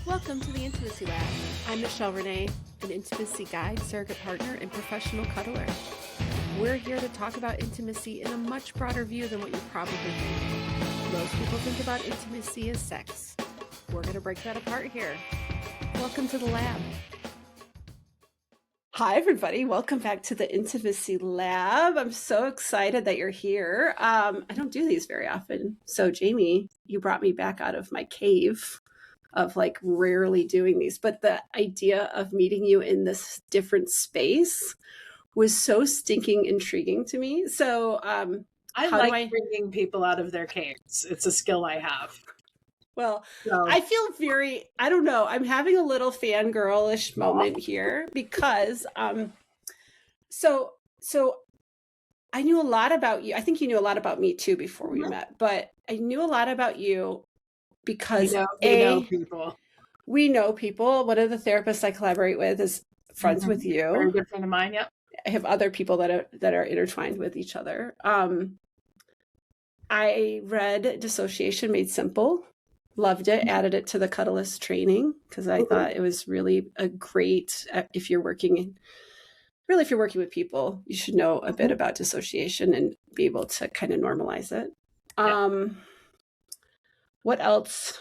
Welcome to the Intimacy Lab. I'm Michelle Renee, an intimacy guide, surrogate partner, and professional cuddler. We're here to talk about intimacy in a much broader view than what you probably think. Most people think about intimacy as sex. We're going to break that apart here. Welcome to the lab. Hi, everybody. Welcome back to the Intimacy Lab. I'm so excited that you're here. I don't do these very often. So, Jamie, you brought me back out of my cave of like rarely doing these. But the idea of meeting you in this different space was so stinking intriguing to me. So, I like bringing people out of their caves. It's a skill I have. Well, I feel very, I don't know, I'm having a little fangirlish moment here because, so I knew a lot about you. I think you knew a lot about me too before we met, but I knew a lot about you because we know people. One of the therapists I collaborate with is friends with you. Very good friend of mine. Yep. I have other people that are intertwined with each other. I read Dissociation Made Simple. Loved it, added it to the Cuddlist training because I thought it was really a great, if you're working with people, you should know a bit about dissociation and be able to kind of normalize it. What else?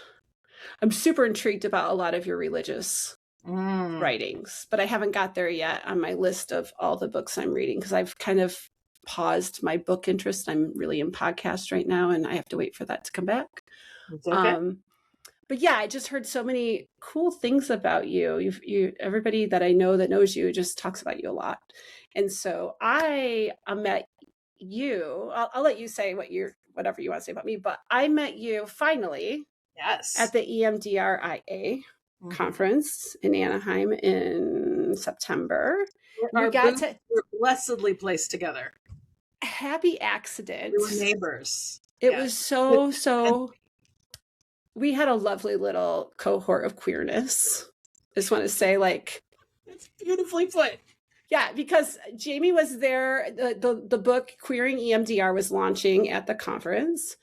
I'm super intrigued about a lot of your religious writings, but I haven't got there yet on my list of all the books I'm reading because I've kind of paused my book interest. I'm really in podcast right now and I have to wait for that to come back. Okay. But yeah, I just heard so many cool things about you. Everybody that I know that knows you just talks about you a lot. And so I met you. I'll let you say whatever you want to say about me, but I met you finally. Yes. At the EMDR conference in Anaheim in September. We're blessedly placed together. Happy accident. We were neighbors. It was so. We had a lovely little cohort of queerness. I just want to say, like, it's beautifully put. Yeah, because Jamie was there. The book Queering EMDR was launching at the conference.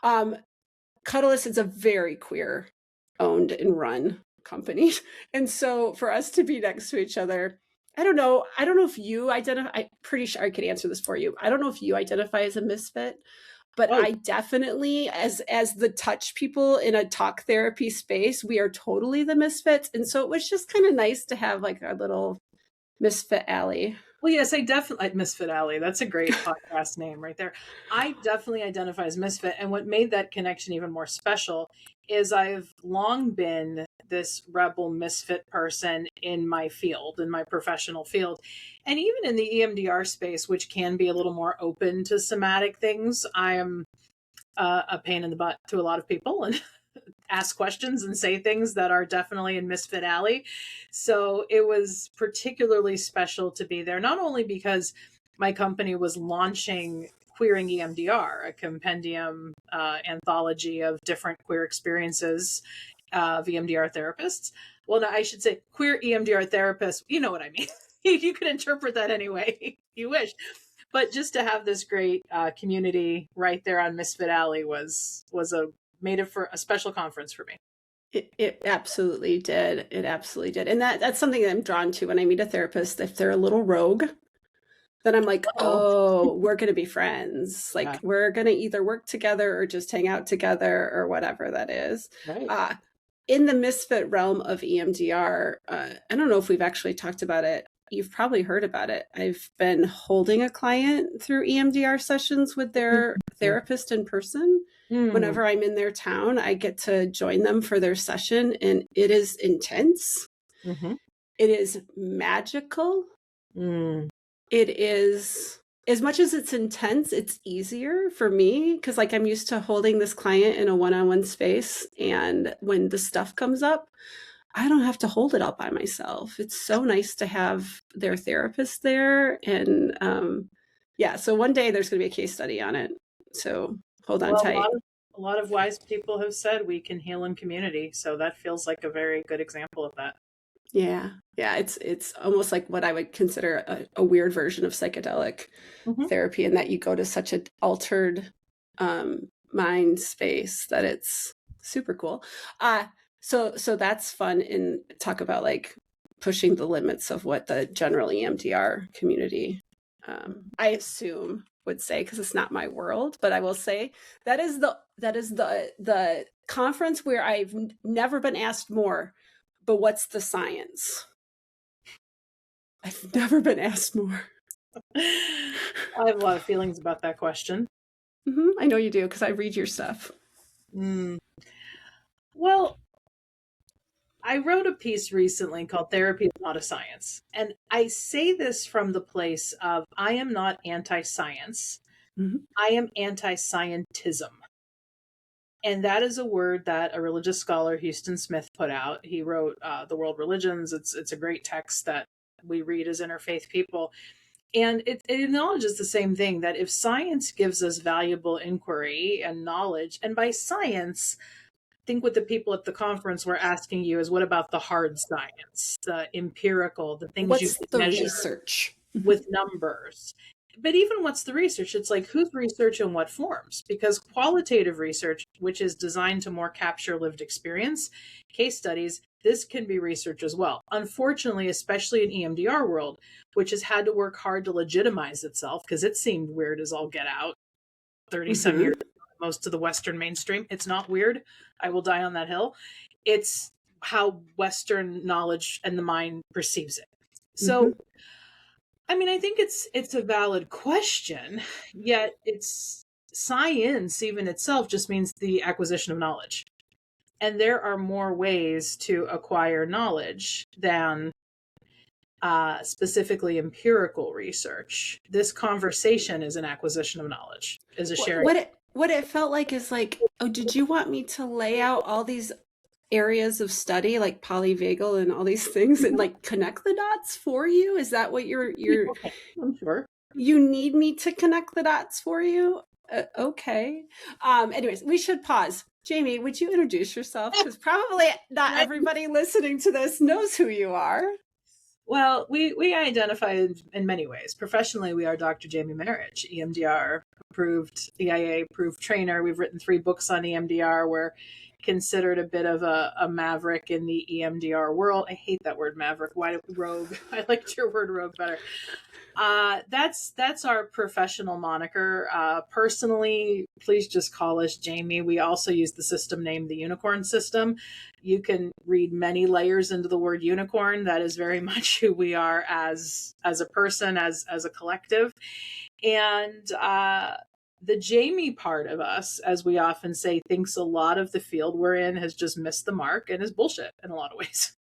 Cuddlist is a very queer owned and run company. And so for us to be next to each other, I don't know if you identify, I'm pretty sure I could answer this for you. I don't know if you identify as a misfit, but I definitely, as the touch people in a talk therapy space, we are totally the misfits. And so it was just kind of nice to have like our little Misfit Alley. Well, yes, I definitely, Misfit Alley. That's a great podcast name right there. I definitely identify as misfit. And what made that connection even more special is I've long been this rebel misfit person in my field, in my professional field. And even in the EMDR space, which can be a little more open to somatic things, I am a pain in the butt to a lot of people and ask questions and say things that are definitely in Misfit Alley. So it was particularly special to be there, not only because my company was launching Queering EMDR, a compendium anthology of different queer experiences of EMDR therapists. Well, no, I should say queer EMDR therapists. You know what I mean. You could interpret that any way you wish. But just to have this great community right there on Misfit Alley made it for a special conference for me. It absolutely did. It absolutely did. And that's something that I'm drawn to when I meet a therapist. If they're a little rogue, then I'm like, we're going to be friends. Like we're going to either work together or just hang out together or whatever that is. Right. In the misfit realm of EMDR, I don't know if we've actually talked about it. You've probably heard about it. I've been holding a client through EMDR sessions with their therapist in person. Whenever I'm in their town, I get to join them for their session, and it is intense. It is magical. It is, as much as it's intense, it's easier for me because like I'm used to holding this client in a one-on-one space, and when the stuff comes up, I don't have to hold it all by myself. It's so nice to have their therapist there. And so one day there's going to be a case study on it. So hold on tight. A lot of wise people have said we can heal in community. So that feels like a very good example of that. Yeah. It's almost like what I would consider a weird version of psychedelic therapy, in that you go to such an altered mind space that it's super cool. So that's fun, and talk about like pushing the limits of what the general EMDR community, I assume, would say, because it's not my world, but I will say that is the conference where I've never been asked more, but what's the science? I've never been asked more. I have a lot of feelings about that question. I know you do, because I read your stuff. Well, I wrote a piece recently called Therapy is Not a Science. And I say this from the place of I am not anti science, I am anti scientism. And that is a word that a religious scholar, Houston Smith, put out. He wrote The World Religions. It's a great text that we read as interfaith people. And it acknowledges the same thing, that if science gives us valuable inquiry and knowledge, and by science, I think what the people at the conference were asking you is, what about the hard science, the empirical, the things you What's can the measure research? with numbers? But even what's the research? It's like, whose research and what forms? Because qualitative research, which is designed to more capture lived experience, case studies, this can be research as well. Unfortunately, especially in EMDR world, which has had to work hard to legitimize itself because it seemed weird as all get out 30 some years ago, most of the Western mainstream. It's not weird. I will die on that hill. It's how Western knowledge and the mind perceives it. So I mean, I think it's a valid question, yet it's science even itself just means the acquisition of knowledge. And there are more ways to acquire knowledge than specifically empirical research. This conversation is an acquisition of knowledge, is a sharing. What it felt like is like, oh, did you want me to lay out all these areas of study like polyvagal and all these things and like connect the dots for you? Is that what you're I'm sure. you need me to connect the dots for you? Okay. Anyways, we should pause. Jamie, would you introduce yourself? Because probably not everybody listening to this knows who you are. Well, we identify in many ways. Professionally, we are Dr. Jamie Marich, EMDR approved, EIA approved trainer. We've written 3 books on EMDR. We're considered a bit of a maverick in the EMDR world. I hate that word maverick. Why rogue? I liked your word rogue better. That's our professional moniker. Personally, please just call us Jamie. We also use the system named the Unicorn System. You can read many layers into the word unicorn. That is very much who we are as a person, as a collective. And the Jamie part of us, as we often say, thinks a lot of the field we're in has just missed the mark and is bullshit in a lot of ways.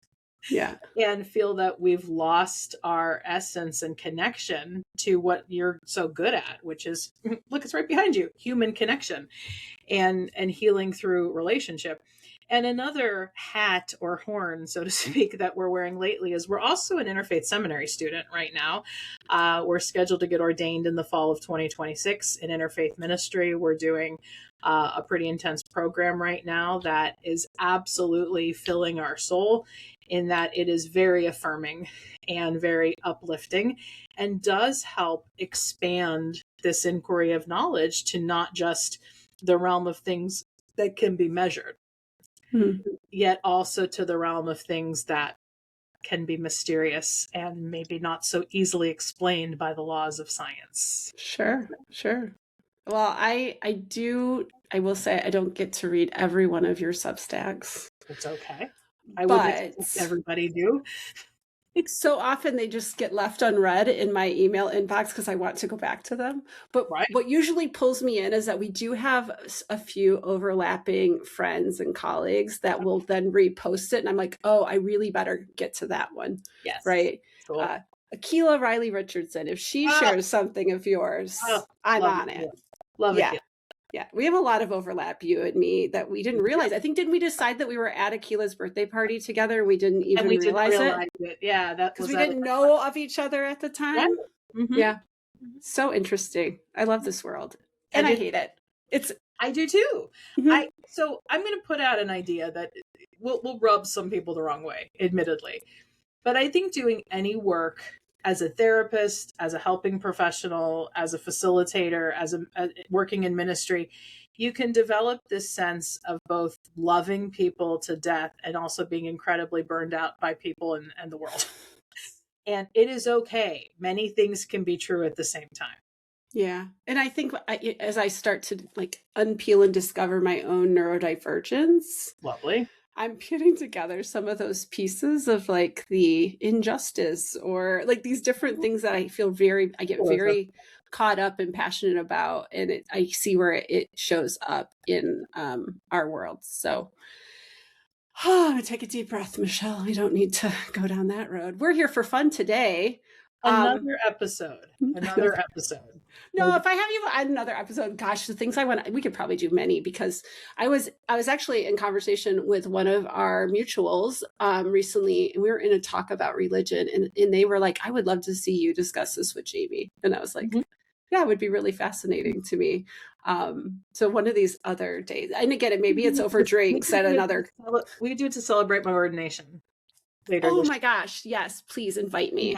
Yeah. And feel that we've lost our essence and connection to what you're so good at, which is, look, it's right behind you, human connection and healing through relationship. And another hat or horn, so to speak, that we're wearing lately is we're also an interfaith seminary student right now. We're scheduled to get ordained in the fall of 2026 in interfaith ministry. We're doing a pretty intense program right now that is absolutely filling our soul, in that it is very affirming and very uplifting and does help expand this inquiry of knowledge to not just the realm of things that can be measured, yet also to the realm of things that can be mysterious and maybe not so easily explained by the laws of science. Sure. Well, I will say I don't get to read every one of your Substacks. It's okay. I would expect everybody do. So often they just get left unread in my email inbox because I want to go back to them. But what usually pulls me in is that we do have a few overlapping friends and colleagues that will then repost it. And I'm like, oh, I really better get to that one. Yes. Right. Cool. Akila Riley Richardson, if she shares something of yours, I'm on it. Love it. Yeah, we have a lot of overlap, you and me, that we didn't realize. I think, didn't we decide that we were at Akila's birthday party together and we didn't even realize it? Yeah, because we didn't know of each other at the time. Yeah. So interesting. I love this world. And I hate it. I do too. So I'm going to put out an idea that will rub some people the wrong way, admittedly. But I think doing any work as a therapist, as a helping professional, as a facilitator, as working in ministry, you can develop this sense of both loving people to death and also being incredibly burned out by people and the world. And it is okay. Many things can be true at the same time. Yeah. And I think as I start to like unpeel and discover my own neurodivergence, Lovely. I'm putting together some of those pieces of like the injustice or like these different things that I get very caught up and passionate about. And I see where it shows up in our world. So I'm going to take a deep breath, Michelle. We don't need to go down that road. We're here for fun today. Another episode. No, if I have you on another episode, gosh, the things we could probably do many, because I was actually in conversation with one of our mutuals recently, and we were in a talk about religion, and they were like, I would love to see you discuss this with Jamie. And I was like, yeah, it would be really fascinating to me. So one of these other days, and again, maybe it's over drinks at another. We do it to celebrate my ordination later. Oh my gosh, yes, please invite me.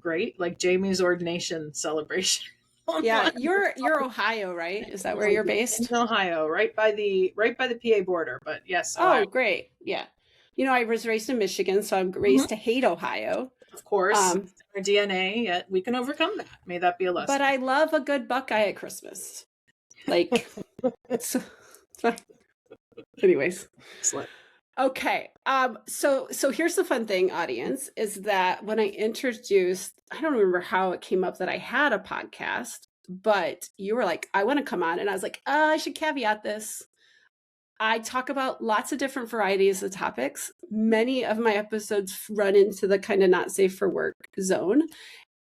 Great, like Jamie's ordination celebration. Yeah, you're Ohio, right? Is that where you're based? In Ohio, right by the PA border. But yes. Ohio. Oh, great. Yeah. You know, I was raised in Michigan, so I'm raised to hate Ohio. Of course, our DNA, yet we can overcome that. May that be a lesson. But I love a good Buckeye at Christmas. Like, anyways. Excellent. Okay. So here's the fun thing, audience, is that when I introduced, I don't remember how it came up that I had a podcast, but you were like, I want to come on. And I was like, I should caveat this. I talk about lots of different varieties of topics. Many of my episodes run into the kind of not safe for work zone.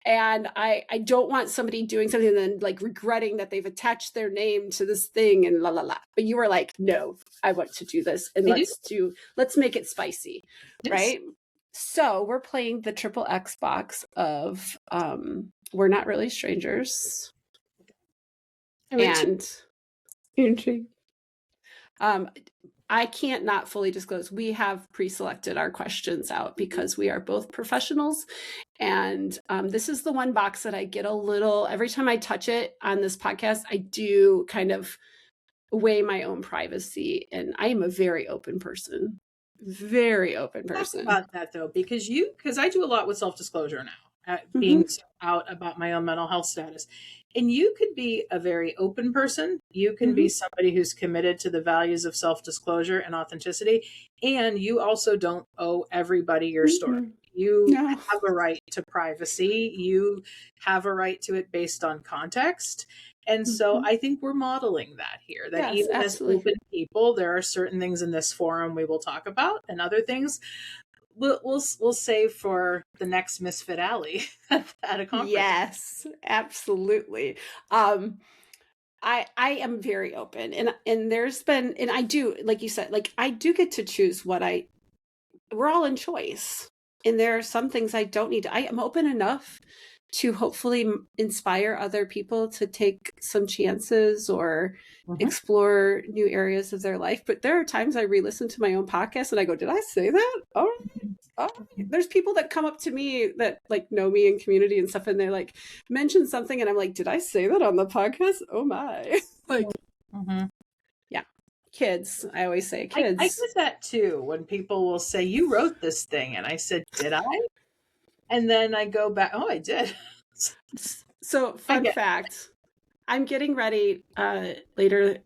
And I don't want somebody doing something and then like regretting that they've attached their name to this thing and la la la. But you were like, no, I want to do this, and let's make it spicy, yes. Right? So we're playing the triple X box of We're Not Really Strangers, and intrigue. I can't not fully disclose. We have pre-selected our questions out because we are both professionals. And this is the one box that I get a little, every time I touch it on this podcast, I do kind of weigh my own privacy. And I am a very open person. Very open person. Talk about that though, because I do a lot with self-disclosure now, being out about my own mental health status. And you could be a very open person. You can be somebody who's committed to the values of self-disclosure and authenticity. And you also don't owe everybody your story. You have a right to privacy. You have a right to it based on context. And so I think we're modeling that here, that even absolutely. As open people, there are certain things in this forum we will talk about, and other things we'll save for the next Misfit Alley at a conference. Yes, absolutely. I am very open, and there's been, and I do, like you said, like I do get to choose we're all in choice, and there are some things I don't need to. I am open enough to hopefully inspire other people to take some chances or explore new areas of their life. But there are times I re-listen to my own podcast and I go, did I say that? Oh, there's people that come up to me that like know me in community and stuff, and they like mention something and I'm like, did I say that on the podcast? Oh my. Like, yeah. Kids. I always say kids. I get that too, when people will say, you wrote this thing. And I said, did I? And then I go back, oh, I did. So fun fact, I'm getting ready later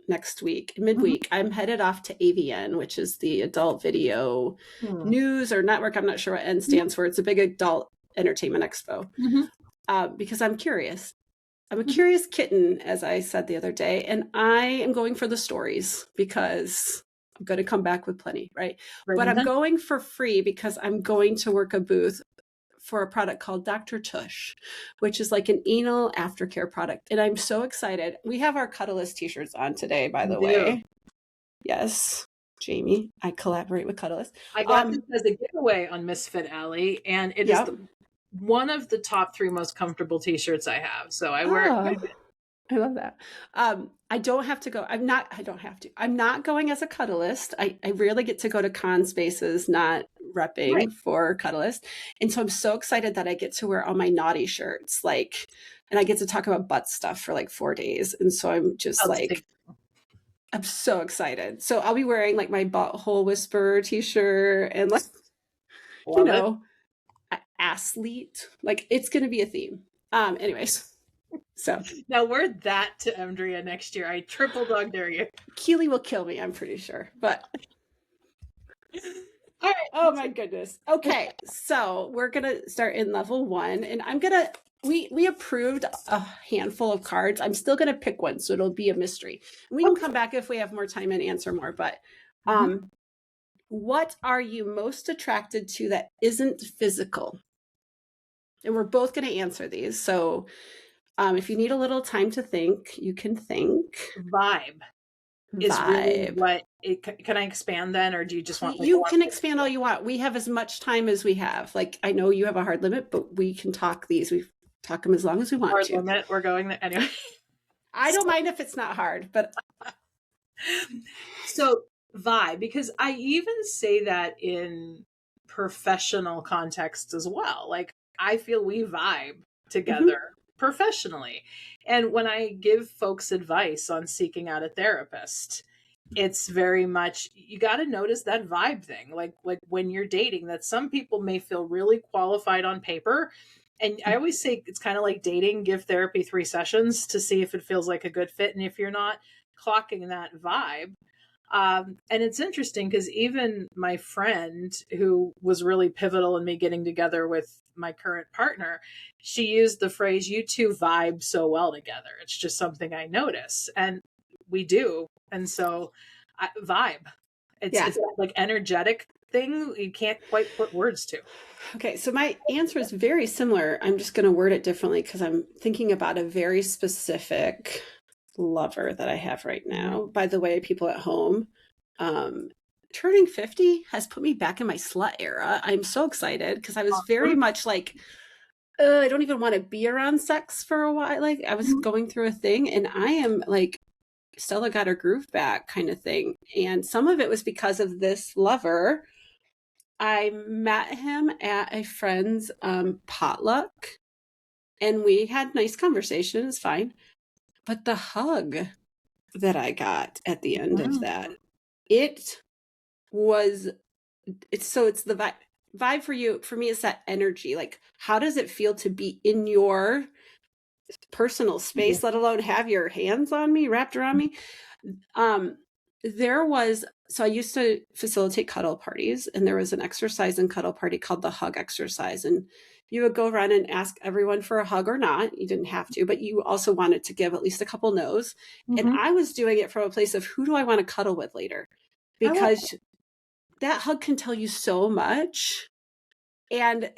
next week, midweek. I'm headed off to AVN, which is the Adult Video News or Network. I'm not sure what N stands for. It's a big adult entertainment expo because I'm curious. I'm a curious kitten, as I said the other day, and I am going for the stories because I'm going to come back with plenty, right? But I'm going for free because I'm going to work a booth for a product called Dr. Tush, which is like an anal aftercare product. And I'm so excited. We have our Cuddlist t-shirts on today, by the way. Yes, Jamie, I collaborate with Cuddlist. I got this as a giveaway on Misfit Alley, and it is one of the top 3 most comfortable t-shirts I have. So I wear it. I love that. I don't have to go. I'm not going as a cuddlist. I rarely get to go to con spaces, not repping for Cuddlist. And so I'm so excited that I get to wear all my naughty shirts, like, and I get to talk about butt stuff for like 4 days. And so I'm just like, I'm so excited. So I'll be wearing like my butthole whisperer t-shirt and like, you know, athlete. Like it's going to be a theme. Anyways, so now wear that to Emdria next year. I triple dog dare you. Keely will kill me, I'm pretty sure. But all right. Oh my goodness. Okay, so we're gonna start in level 1, and I'm gonna. We approved a handful of cards. I'm still gonna pick one, so it'll be a mystery. We can come back if we have more time and answer more. But what are you most attracted to that isn't physical? And we're both going to answer these. So if you need a little time to think, you can think. Vibe is really what can I expand then, or do you just want you can expand all you want? We have as much time as we have. Like, I know you have a hard limit, but we can talk these. We talk them as long as we want hard to. Limit, we're going there anyway. I don't mind if it's not hard, but so vibe, because I even say that in professional context as well. Like, I feel we vibe together professionally. And when I give folks advice on seeking out a therapist, it's very much, you got to notice that vibe thing. Like when you're dating, that some people may feel really qualified on paper. And I always say it's kind of like dating, give therapy 3 sessions to see if it feels like a good fit. And if you're not clocking that vibe, and it's interesting because even my friend who was really pivotal in me getting together with my current partner, she used the phrase, you two vibe so well together. It's just something I notice, and we do. And so vibe, it's like energetic thing you can't quite put words to. Okay, so my answer is very similar. I'm just going to word it differently because I'm thinking about a very specific lover that I have right now. By the way, people at home, turning 50 has put me back in my slut era. I'm so excited because I was very much like, I don't even want to be around sex for a while. Like I was going through a thing, and I am like, Stella got her groove back kind of thing. And some of it was because of this lover. I met him at a friend's potluck, and we had nice conversations, fine. But the hug that I got at the end of that, it's the vibe for you. For me, it's that energy. Like, how does it feel to be in your personal space, let alone have your hands on me, wrapped around me? So I used to facilitate cuddle parties, and there was an exercise in cuddle party called the hug exercise. And you would go around and ask everyone for a hug or not. You didn't have to, but you also wanted to give at least a couple no's. And I was doing it from a place of, who do I want to cuddle with later? Because that hug can tell you so much. And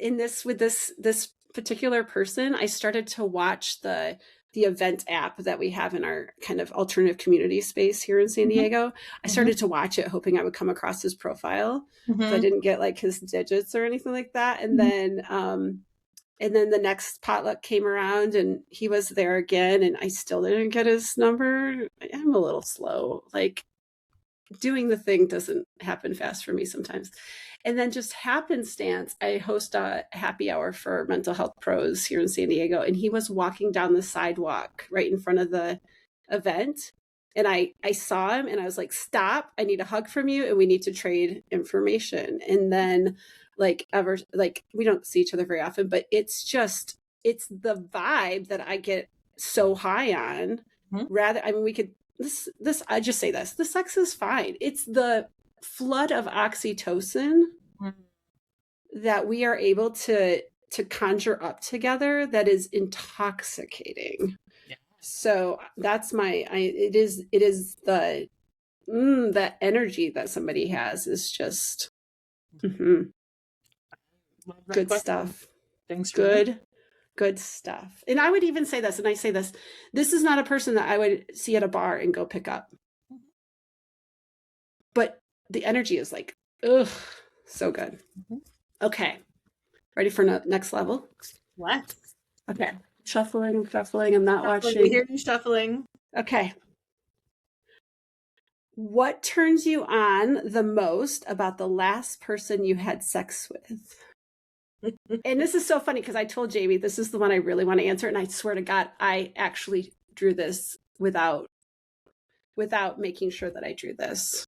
with this particular person, I started to watch the event app that we have in our kind of alternative community space here in San Diego. I started to watch it, hoping I would come across his profile. So I didn't get like his digits or anything like that. And then the next potluck came around, and he was there again, and I still didn't get his number. I'm a little slow. Like, doing the thing doesn't happen fast for me sometimes. And then just happenstance, I host a happy hour for mental health pros here in San Diego, and he was walking down the sidewalk right in front of the event. And I saw him, and I was like, stop, I need a hug from you, and we need to trade information. And then we don't see each other very often, but it's the vibe that I get so high on. I just say this, the sex is fine. It's the flood of oxytocin that we are able to conjure up together that is intoxicating. So that's it is the that energy that somebody has is just good stuff. Thanks. Good stuff. And I would even say this, and I say this is not a person that I would see at a bar and go pick up. But the energy is like, ugh, so good. Okay. Ready for next level? What? Okay. Shuffling. I'm not watching. We hear you shuffling. Okay. What turns you on the most about the last person you had sex with? And this is so funny because I told Jamie this is the one I really want to answer, and I swear to God, I actually drew this without making sure that I drew this.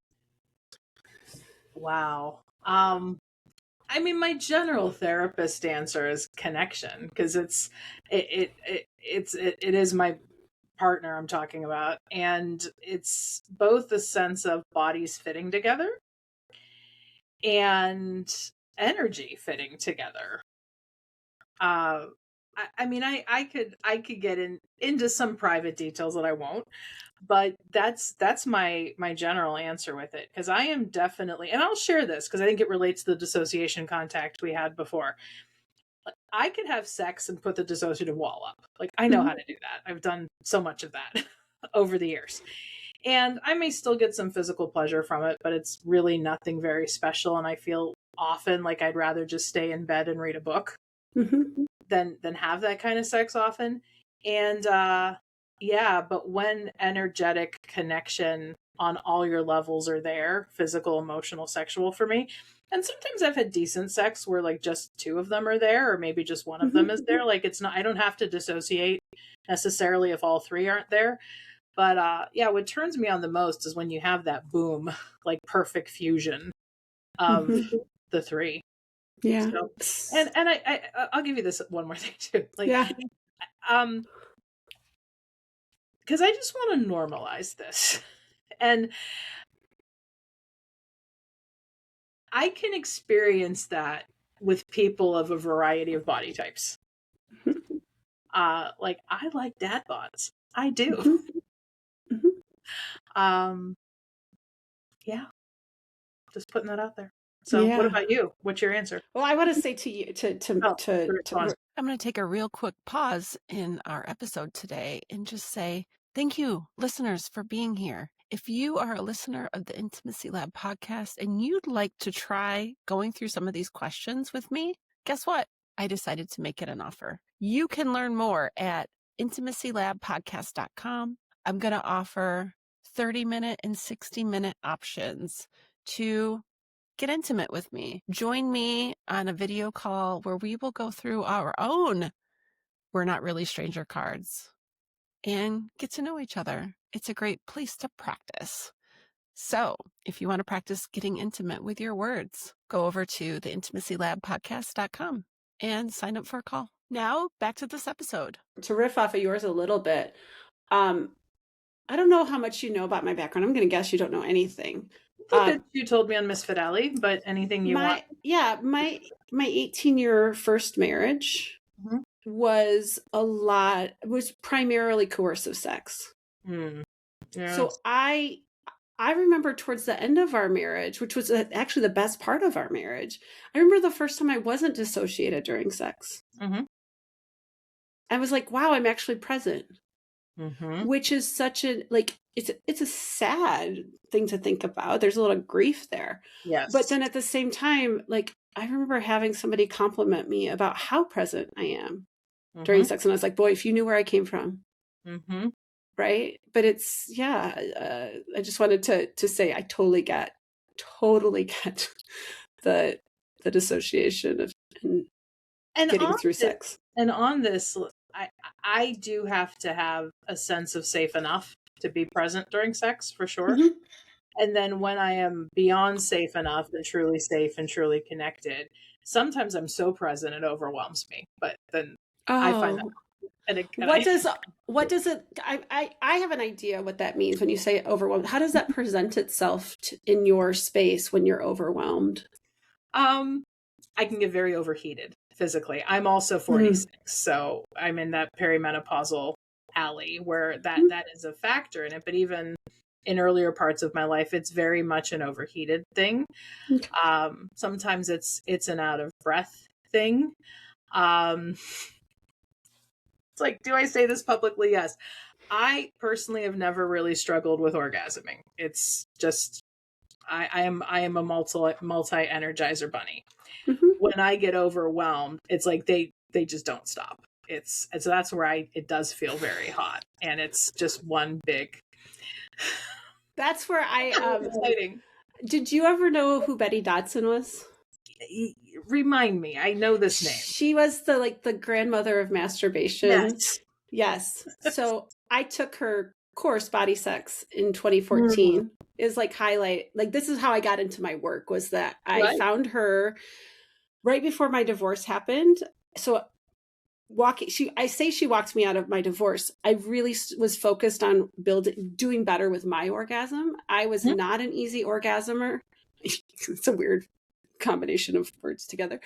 Wow. I mean, my general therapist answer is connection, because it is my partner I'm talking about, and it's both a sense of bodies fitting together and energy fitting together. I mean, I could get into some private details that I won't, but that's my general answer with it, because I am definitely, and I'll share this because I think it relates to the dissociation contact we had before. I could have sex and put the dissociative wall up. Like, I know how to do that. I've done so much of that over the years. And I may still get some physical pleasure from it, but it's really nothing very special. And I feel often like I'd rather just stay in bed and read a book than have that kind of sex often. And yeah, but when energetic connection on all your levels are there, physical, emotional, sexual, for me, and sometimes I've had decent sex where like just two of them are there, or maybe just one of them is there. Like, it's not, I don't have to dissociate necessarily if all three aren't there. But yeah, what turns me on the most is when you have that boom, like perfect fusion of the three. Yeah. So, and I'll give you this one more thing too. Like, yeah. Because I just want to normalize this. And I can experience that with people of a variety of body types. Like, I like dad bods. I do. Yeah. Just putting that out there. So what about you? What's your answer? Well, I want to say to you, I'm going to take a real quick pause in our episode today and just say thank you, listeners, for being here. If you are a listener of the Intimacy Lab podcast and you'd like to try going through some of these questions with me, guess what? I decided to make it an offer. You can learn more at intimacylabpodcast.com. I'm going to offer 30-minute and 60-minute options to get intimate with me. Join me on a video call where we will go through our own We're Not Really Stranger cards and get to know each other. It's a great place to practice. So if you want to practice getting intimate with your words, go over to the intimacylabpodcast.com and sign up for a call. Now back to this episode. To riff off of yours a little bit, I don't know how much you know about my background. I'm going to guess you don't know anything. You told me on Misfit Alley, but anything you want? Yeah, my 18-year first marriage was primarily coercive sex. Yes. So I remember towards the end of our marriage, which was actually the best part of our marriage, I remember the first time I wasn't dissociated during sex. I was like, wow, I'm actually present. Which is such a, like, it's a sad thing to think about. There's a little grief there. Yes. But then at the same time, like, I remember having somebody compliment me about how present I am during sex. And I was like, boy, if you knew where I came from. Right. But it's, I just wanted to say, I totally get the dissociation of and getting through sex. And on this, I do have to have a sense of safe enough to be present during sex, for sure. And then when I am beyond safe enough and truly safe and truly connected, sometimes I'm so present it overwhelms me. But then I find that. What does it? I have an idea what that means when you say overwhelmed. How does that present itself in your space when you're overwhelmed? I can get very overheated physically. I'm also 46, so I'm in that perimenopausal alley where that is a factor in it. But even in earlier parts of my life, it's very much an overheated thing. Sometimes it's an out of breath thing. It's like, do I say this publicly? Yes. I personally have never really struggled with orgasming. It's just I am a multi-energizer bunny. When I get overwhelmed, it's like they just don't stop. So that's where it does feel very hot, and it's just one big That's where Exciting. did you ever know who Betty Dodson was? Remind me. I know this name. She was the grandmother of masturbation. Yes. Yes. So I took her course, Body Sex, in 2014. Is like highlight, like this is how I got into my work, was that I found her right before my divorce happened. So I say she walked me out of my divorce. I really was focused on doing better with my orgasm. I was not an easy orgasmer. It's a weird combination of words together.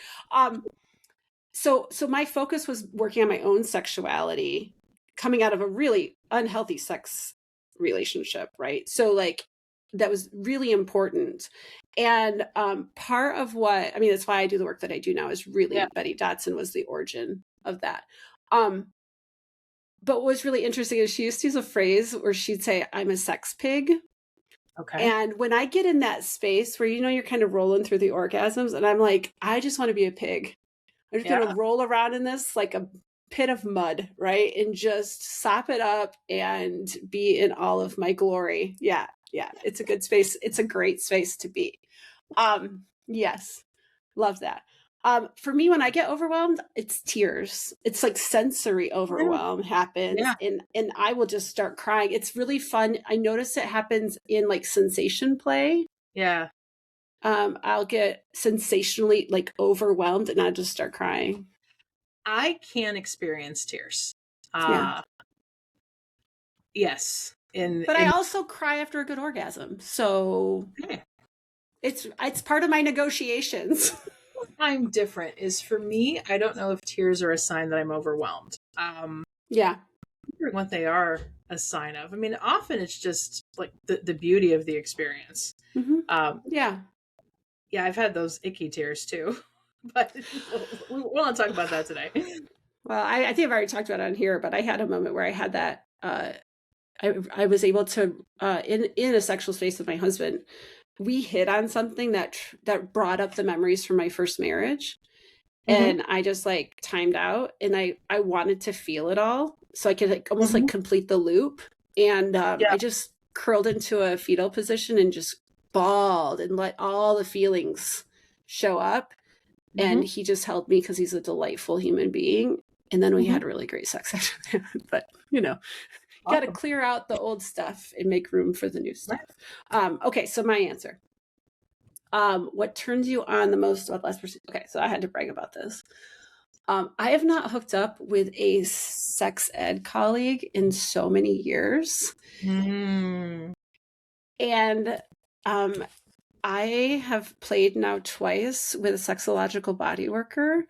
So my focus was working on my own sexuality, coming out of a really unhealthy sex relationship, right? So like that was really important. And part of what, I mean, that's why I do the work that I do now, is really Betty Dodson was the origin of that. But what was really interesting is she used to use a phrase where she'd say, I'm a sex pig. Okay. And when I get in that space where, you're kind of rolling through the orgasms and I'm like, I just want to be a pig. I'm just going to roll around in this like a pit of mud, right? And just sop it up and be in all of my glory. Yeah. It's a good space. It's a great space to be. Yes. Love that. For me, when I get overwhelmed, it's tears. It's like sensory overwhelm happens, and I will just start crying. It's really fun. I notice it happens in like sensation play. Yeah. I'll get sensationally like overwhelmed, and I just start crying. I can experience tears. Yes. But I also cry after a good orgasm. So it's part of my negotiations. I'm different is for me, I don't know if tears are a sign that I'm overwhelmed. Yeah. What they are a sign of. I mean, often it's just like the beauty of the experience. Yeah, I've had those icky tears too, but we'll not talk about that today. Well, I think I've already talked about it on here, but I had a moment where I had that. I was able to in a sexual space with my husband. We hit on something that brought up the memories from my first marriage. And I just like timed out, and I wanted to feel it all so I could like almost like complete the loop. And I just curled into a fetal position and just bawled and let all the feelings show up. And he just held me because he's a delightful human being. And then we had a really great sex after that. But got to clear out the old stuff and make room for the new stuff. Okay, so my answer. What turns you on the most about the last person? Okay, so I had to brag about this. I have not hooked up with a sex ed colleague in so many years. And I have played now twice with a sexological body worker.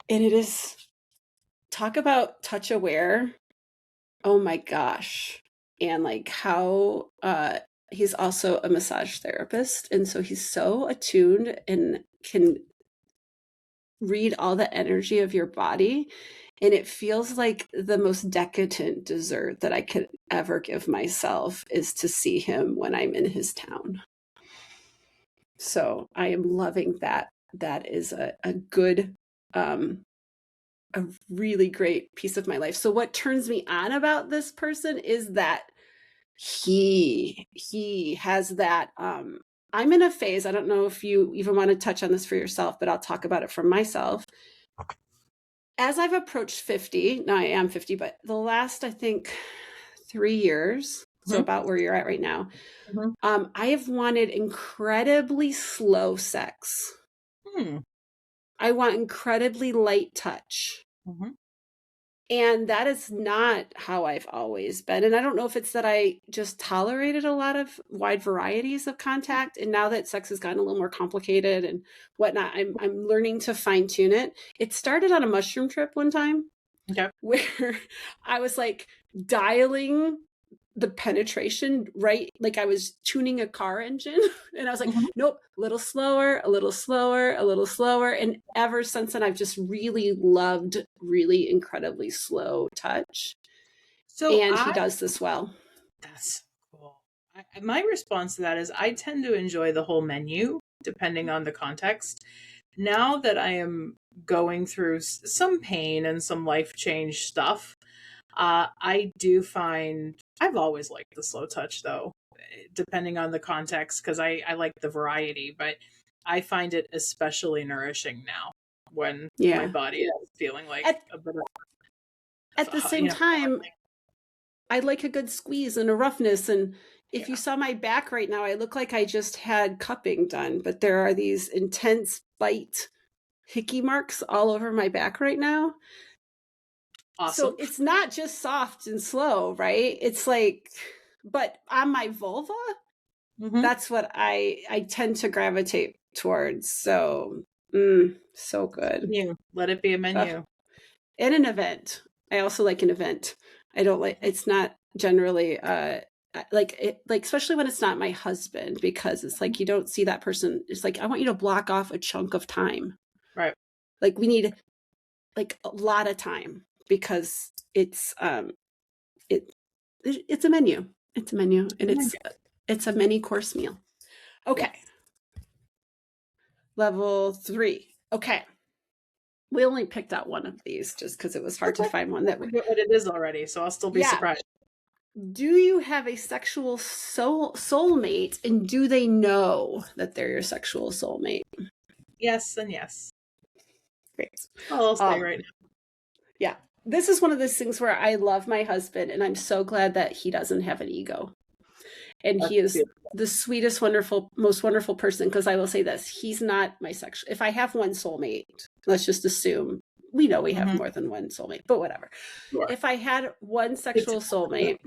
And it is, talk about touch aware. Oh my gosh. And like how he's also a massage therapist. And so he's so attuned and can read all the energy of your body. And it feels like the most decadent dessert that I could ever give myself is to see him when I'm in his town. So I am loving that. That is a good, a really great piece of my life. So what turns me on about this person is that he has that, I'm in a phase, I don't know if you even want to touch on this for yourself, but I'll talk about it for myself. Okay. As I've approached 50, now I am 50, but the last, I think 3 years, so about where you're at right now, I have wanted incredibly slow sex. I want incredibly light touch. And that is not how I've always been. And I don't know if it's that I just tolerated a lot of wide varieties of contact. And now that sex has gotten a little more complicated and whatnot, I'm learning to fine tune it. It started on a mushroom trip one time where I was like dialing the penetration, right? Like I was tuning a car engine and I was like, nope, a little slower, a little slower, a little slower. And ever since then, I've just really loved really incredibly slow touch. And he does this well. That's cool. My response to that is I tend to enjoy the whole menu depending on the context. Now that I am going through some pain and some life change stuff, I do find I've always liked the slow touch though. depending on the context, because I like the variety, but I find it especially nourishing now when my body is feeling like a bit of, at the same time, I like a good squeeze and a roughness. And if you saw my back right now, I look like I just had cupping done, but there are these intense bite hickey marks all over my back right now. Awesome. So it's not just soft and slow, right? It's like, but on my vulva, that's what I tend to gravitate towards. So, so good. Menu. Let it be a menu. And an event. I also like an event. I don't like, it's not generally, like especially when it's not my husband, because it's like, you don't see that person. It's like, I want you to block off a chunk of time. Right. Like we need like a lot of time, because it's a menu. It's a menu, and it's a many course meal. Okay. Yes. Level 3. Okay. We only picked out one of these just because it was hard to find one that would. What it is already, so I'll still be surprised. Do you have a sexual soulmate, and do they know that they're your sexual soulmate? Yes and yes. Great. I'll say right now. Yeah. This is one of those things where I love my husband, and I'm so glad that he doesn't have an ego. And he is the sweetest, wonderful, most wonderful person. Because I will say this, he's not my sexual. If I have one soulmate, let's just assume, we know we have more than one soulmate, but whatever. Sure. If I had one sexual soulmate,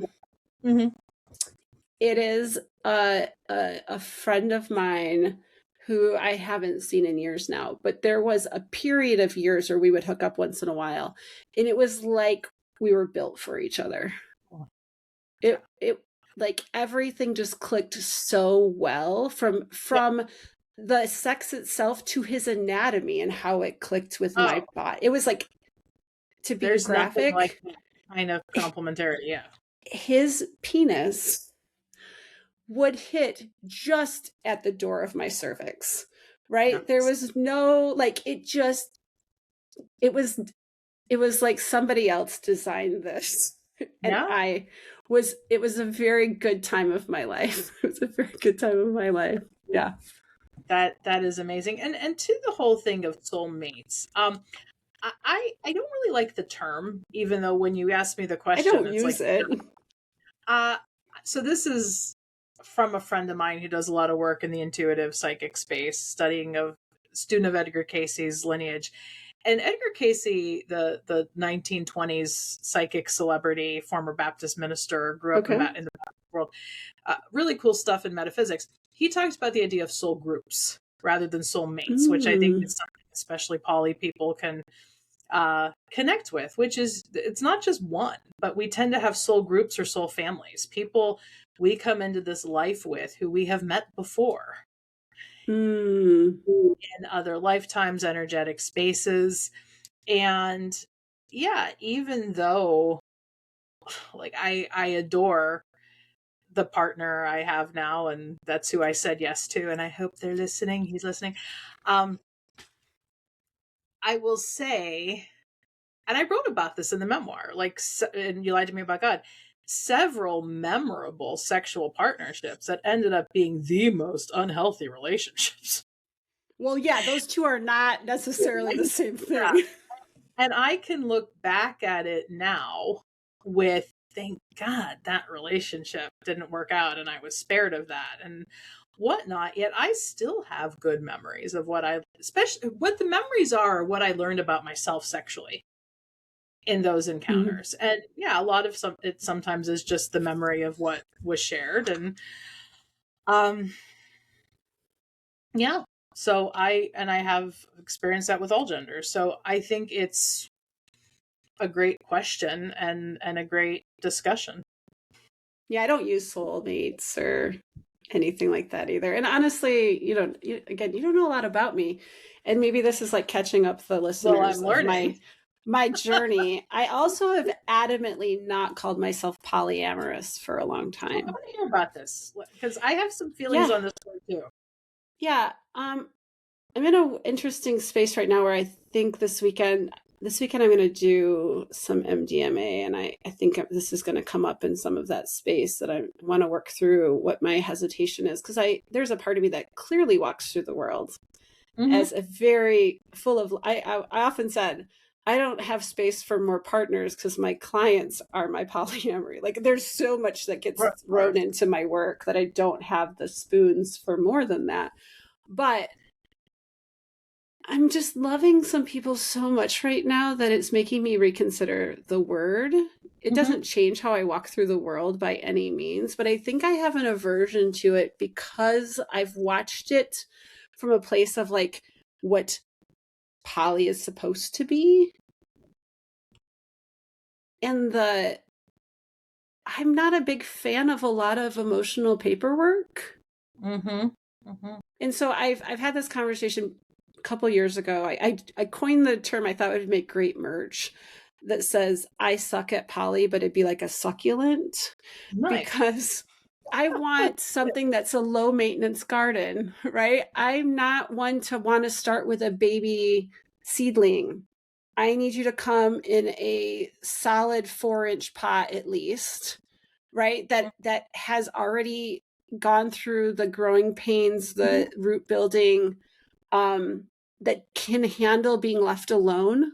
it is a friend of mine who I haven't seen in years now. But there was a period of years where we would hook up once in a while. And it was like we were built for each other. It like everything just clicked so well, from the sex itself to his anatomy and how it clicked with my body. It was like, to be graphic, like kind of complementarity. Yeah. His penis would hit just at the door of my cervix, right? Nice. There was no, like, it was like somebody else designed this. And it was a very good time of my life. It was a very good time of my life. Yeah. That is amazing. And to the whole thing of soulmates, I don't really like the term, even though when you ask me the question, I don't use it. So this is from a friend of mine who does a lot of work in the intuitive psychic space, studying of student of Edgar Cayce's lineage. And Edgar Cayce, the 1920s psychic celebrity, former Baptist minister, grew up in the Baptist world. Really cool stuff in metaphysics. He talks about the idea of soul groups rather than soul mates, which I think is something especially poly people can connect with, which is, it's not just one, but we tend to have soul groups or soul families, people we come into this life with who we have met before. In other lifetimes, energetic spaces. And yeah, even though like I adore the partner I have now, and that's who I said yes to, and I hope they're listening, he's listening. I will say, and I wrote about this in the memoir, like, and You Lied to Me About God, several memorable sexual partnerships that ended up being the most unhealthy relationships. Well, yeah, those two are not necessarily the same thing. Yeah. And I can look back at it now with, thank God that relationship didn't work out and I was spared of that and whatnot. Yet I still have good memories of especially what the memories are, what I learned about myself sexually in those encounters. And yeah, a lot of it sometimes is just the memory of what was shared. And yeah. So I have experienced that with all genders. So I think it's a great question and a great discussion. Yeah, I don't use soulmates or anything like that either. And honestly, you don't know a lot about me. And maybe this is like catching up the listeners of my journey. I also have adamantly not called myself polyamorous for a long time. I want to hear about this because I have some feelings on this one too. Yeah. I'm in an interesting space right now where I think this weekend, this weekend I'm going to do some MDMA, and I think this is going to come up in some of that space that I want to work through what my hesitation is, because there's a part of me that clearly walks through the world as a very full of, I often said, I don't have space for more partners because my clients are my polyamory. Like there's so much that gets thrown into my work that I don't have the spoons for more than that. But I'm just loving some people so much right now that it's making me reconsider the word. It doesn't change how I walk through the world by any means, but I think I have an aversion to it because I've watched it from a place of like what poly is supposed to be. And I'm not a big fan of a lot of emotional paperwork. And so I've had this conversation a couple years ago. I coined the term I thought would make great merch that says, I suck at poly, but it'd be like a succulent. Nice. Because I want something that's a low maintenance garden, right? I'm not one to want to start with a baby seedling. I need you to come in a solid 4-inch pot at least, right? That has already gone through the growing pains, the root building, that can handle being left alone.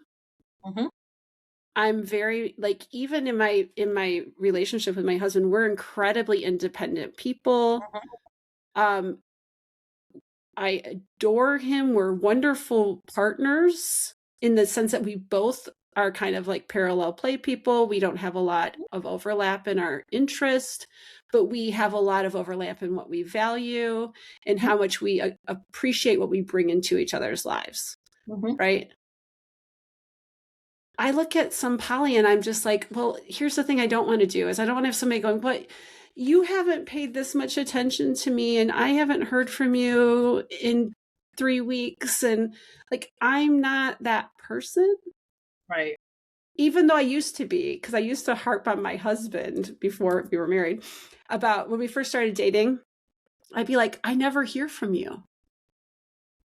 I'm very like, even in my relationship with my husband, we're incredibly independent people. I adore him. We're wonderful partners in the sense that we both are kind of like parallel play people. We don't have a lot of overlap in our interest, but we have a lot of overlap in what we value and how much we appreciate what we bring into each other's lives. Right? I look at some poly and I'm just like, well, here's the thing I don't want to do is I don't want to have somebody going, what? You haven't paid this much attention to me and I haven't heard from you in 3 weeks. And like, I'm not that person. Right. Even though I used to be, because I used to harp on my husband before we were married about when we first started dating, I'd be like, I never hear from you.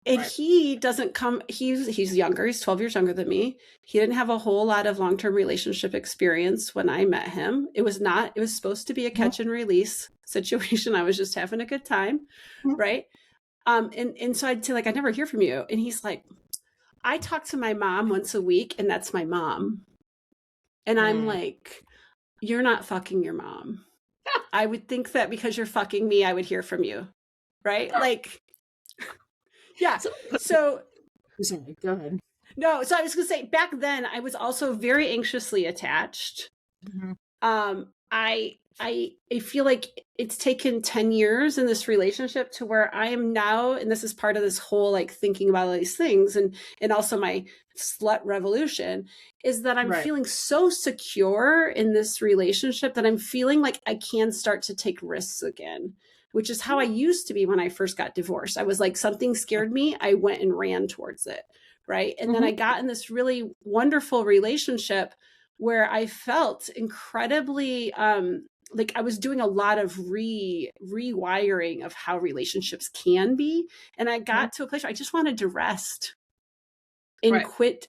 And he doesn't come, he's younger, he's 12 years younger than me. He didn't have a whole lot of long-term relationship experience when I met him. It was supposed to be a catch and release situation. I was just having a good time. Right. And so I'd say like, I never hear from you. And he's like, I talk to my mom once a week and that's my mom. And I'm like, you're not fucking your mom. I would think that because you're fucking me, I would hear from you. Right. Like, yeah. So sorry, go ahead. No, so I was going to say back then I was also very anxiously attached. I feel like it's taken 10 years in this relationship to where I am now, and this is part of this whole like thinking about all these things and also my slut revolution, is that I'm feeling so secure in this relationship that I'm feeling like I can start to take risks again, which is how I used to be when I first got divorced. I was like, something scared me. I went and ran towards it. Right. And then I got in this really wonderful relationship where I felt incredibly, like I was doing a lot of rewiring of how relationships can be. And I got to a place where I just wanted to rest and quit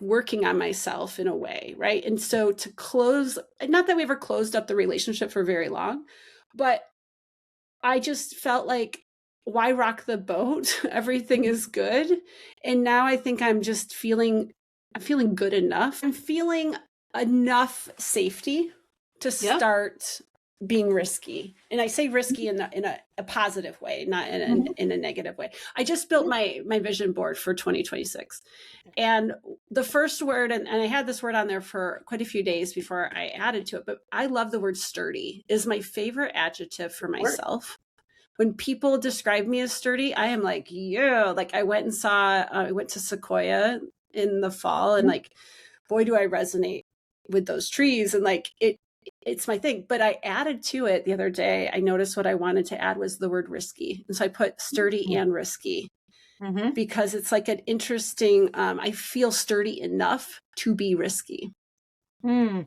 working on myself in a way. Right. And so to close, not that we ever closed up the relationship for very long, but I just felt like, why rock the boat? Everything is good. And now I think I'm feeling good enough. I'm feeling enough safety to start being risky. And I say risky in a positive way, not in a negative way. I just built my vision board for 2026. And the first word, and I had this word on there for quite a few days before I added to it, but I love the word sturdy is my favorite adjective for myself. When people describe me as sturdy, I am like, yeah, like I went to Sequoia in the fall and like, boy, do I resonate with those trees. And like, it's my thing. But I added to it the other day. I noticed what I wanted to add was the word risky. And so I put sturdy and risky because it's like an interesting, I feel sturdy enough to be risky. Not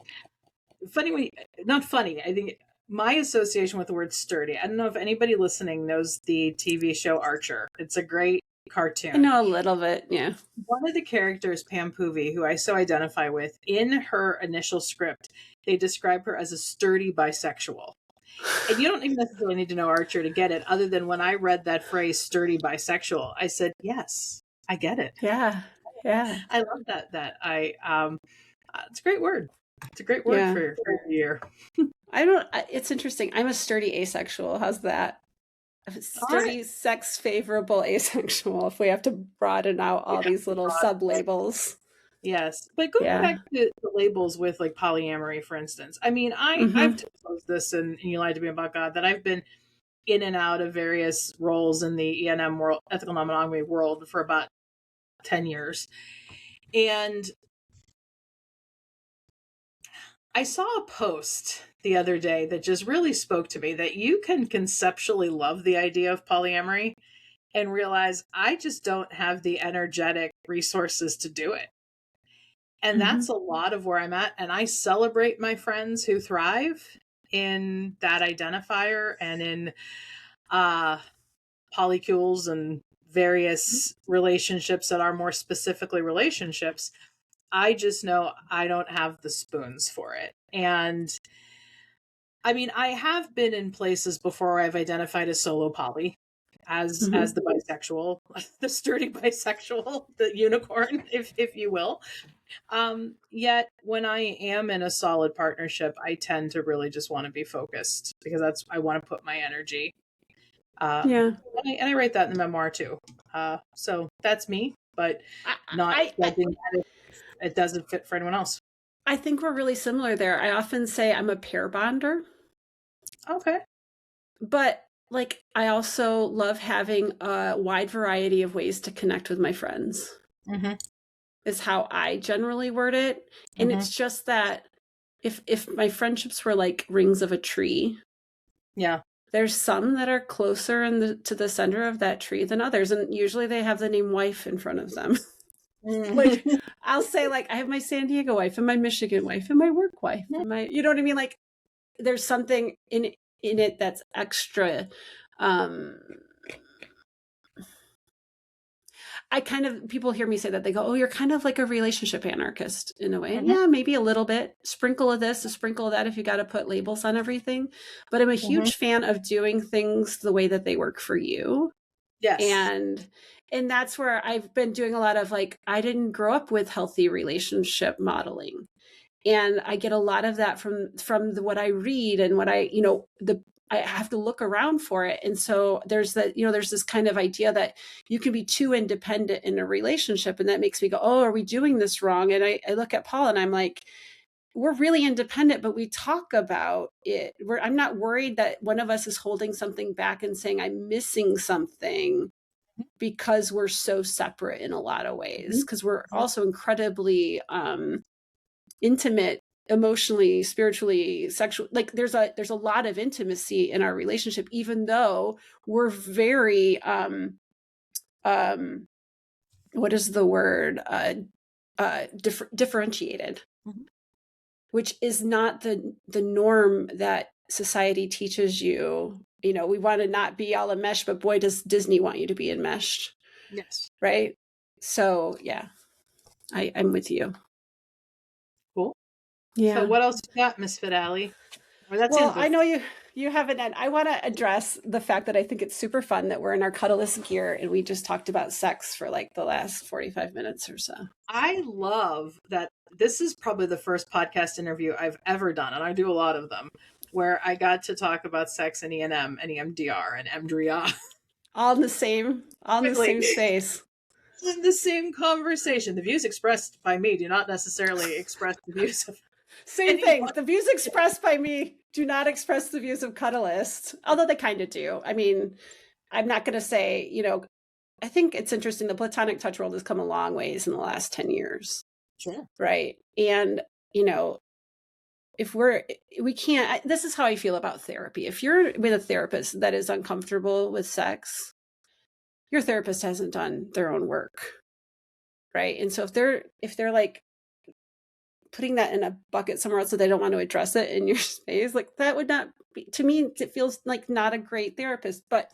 funny. I think my association with the word sturdy, I don't know if anybody listening knows the TV show Archer. It's a great cartoon. I know a little bit. Yeah. One of the characters, Pam Poovey, who I so identify with, in her initial script, they describe her as a sturdy bisexual. And you don't even necessarily need to know Archer to get it, other than when I read that phrase, sturdy bisexual, I said, yes, I get it. Yeah. Yeah. I love that. It's a great word. It's a great word for the year. It's interesting. I'm a sturdy asexual. How's that? Sturdy, sex favorable asexual, if we have to broaden out all these little sub labels. Yes. But going back to the labels with like polyamory, for instance, I mean, I've disclosed this and you lied to me about God, that I've been in and out of various roles in the ENM world, ethical non-monogamy world, for about 10 years. And I saw a post the other day that just really spoke to me, that you can conceptually love the idea of polyamory and realize I just don't have the energetic resources to do it. And that's a lot of where I'm at. And I celebrate my friends who thrive in that identifier and in polycules and various relationships that are more specifically relationships. I just know I don't have the spoons for it. And I mean, I have been in places before I've identified as solo poly, as the bisexual, the sturdy bisexual, the unicorn, if you will. Yet when I am in a solid partnership, I tend to really just want to be focused, because I want to put my energy. And I write that in the memoir too. So that's me, but not judging that it doesn't fit for anyone else. I think we're really similar there. I often say I'm a pair bonder. Okay. But like, I also love having a wide variety of ways to connect with my friends. Is how I generally word it. And it's just that if my friendships were like rings of a tree, there's some that are closer to the center of that tree than others. And usually they have the name wife in front of them. Like, I'll say, like, I have my San Diego wife and my Michigan wife and my work wife and my, you know what I mean? Like, there's something in it that's extra. People hear me say that, they go, oh, you're kind of like a relationship anarchist in a way. Yeah, maybe a little bit. Sprinkle of this, a sprinkle of that, if you got to put labels on everything. But I'm a huge fan of doing things the way that they work for you. Yes. And that's where I've been doing a lot of, like, I didn't grow up with healthy relationship modeling. And I get a lot of that from what I read and what I have to look around for it. And so there's this kind of idea that you can be too independent in a relationship. And that makes me go, oh, are we doing this wrong? And I look at Paul and I'm like, we're really independent, but we talk about it. I'm not worried that one of us is holding something back and saying, I'm missing something, because we're so separate in a lot of ways. Because we're also incredibly intimate, emotionally, spiritually, sexually. Like, there's a lot of intimacy in our relationship, even though we're very what is the word, differentiated, which is not the norm that society teaches you. You know, we want to not be all enmeshed, but boy, does Disney want you to be enmeshed. Yes. Right. So yeah, I'm with you. Cool. Yeah. So what else you got, Misfit Alley? I know you haven't, and I want to address the fact that I think it's super fun that we're in our cuddlist gear and we just talked about sex for like the last 45 minutes or so. I love that this is probably the first podcast interview I've ever done, and I do a lot of them, where I got to talk about sex and ENM and EMDR and EMDR. All in the same space. In the same conversation. The views expressed by me do not necessarily express the views of Same thing. The views expressed by me do not express the views of Cuddlist, although they kind of do. I mean, I'm not going to say, I think it's interesting. The platonic touch world has come a long ways in the last 10 years. Sure. Right. And, if we can't, this is how I feel about therapy. If you're with a therapist that is uncomfortable with sex, your therapist hasn't done their own work. Right. And so if they're like putting that in a bucket somewhere else so they don't want to address it in your space, like, that would not be, to me, it feels like not a great therapist. But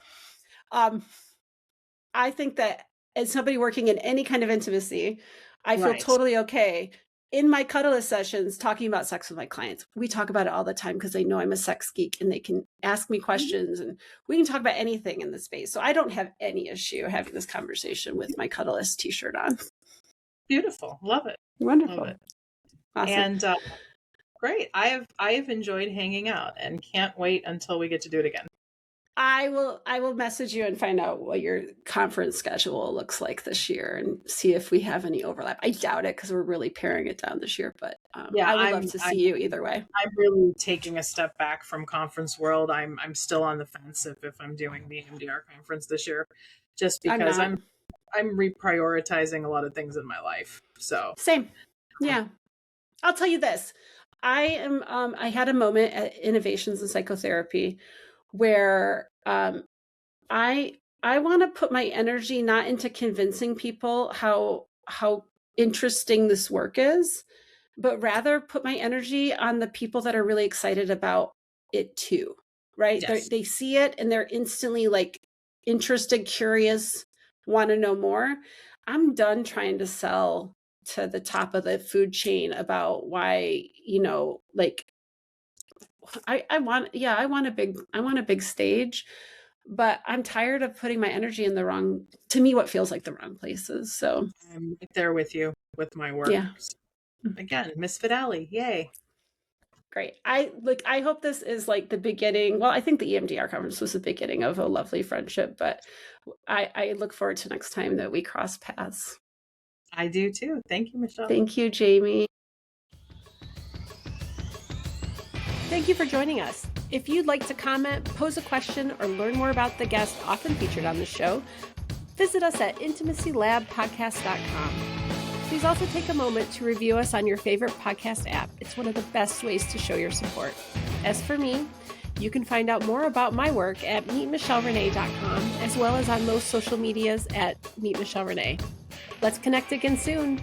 I think that as somebody working in any kind of intimacy, I feel Right. totally okay in my cuddlist sessions talking about sex with my clients. We talk about it all the time because they know I'm a sex geek and they can ask me questions and we can talk about anything in the space. So I don't have any issue having this conversation with my cuddlist t-shirt on. Beautiful. Love it. Wonderful. Love it. Awesome. And great. I have enjoyed hanging out and can't wait until we get to do it again. I will message you and find out what your conference schedule looks like this year and see if we have any overlap. I doubt it because we're really paring it down this year, but I would love to see you either way. I'm really taking a step back from conference world. I'm still on the fence if I'm doing the EMDR conference this year, just because I'm reprioritizing a lot of things in my life. So same. Yeah. I'll tell you this. I had a moment at Innovations in Psychotherapy where I want to put my energy not into convincing people how interesting this work is, but rather put my energy on the people that are really excited about it too, right? Yes. They see it and they're instantly like interested, curious, want to know more. I'm done trying to sell to the top of the food chain about why, like I want a big stage, but I'm tired of putting my energy in what feels like the wrong places. So I'm right there with you with my work. Yeah. Again, Misfit Alley. Yay. Great. I hope this is like the beginning. Well, I think the EMDR conference was the beginning of a lovely friendship, but I look forward to next time that we cross paths. I do too. Thank you, Michelle. Thank you, Jamie. Thank you for joining us. If you'd like to comment, pose a question, or learn more about the guests often featured on the show, visit us at intimacylabpodcast.com. Please also take a moment to review us on your favorite podcast app. It's one of the best ways to show your support. As for me, you can find out more about my work at meetmichellerenee.com, as well as on most social medias at meetmichellerenee. Let's connect again soon.